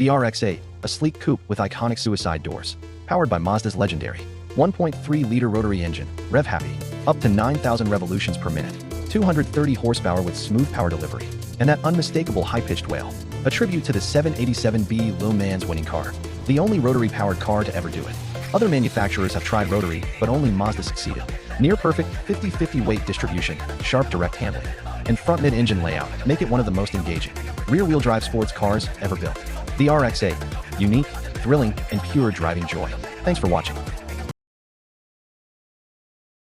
The RX-8, a sleek coupe with iconic suicide doors, powered by Mazda's legendary 1.3-liter rotary engine, rev-happy, up to 9,000 revolutions per minute, 230 horsepower with smooth power delivery, and that unmistakable high-pitched wail, a tribute to the 787B Le Mans winning car, the only rotary-powered car to ever do it. Other manufacturers have tried rotary, but only Mazda succeeded. Near-perfect 50-50 weight distribution, sharp direct handling, and front mid-engine layout make it one of the most engaging rear-wheel drive sports cars ever built. The RX-8, unique, thrilling, and pure driving joy. Thanks for watching.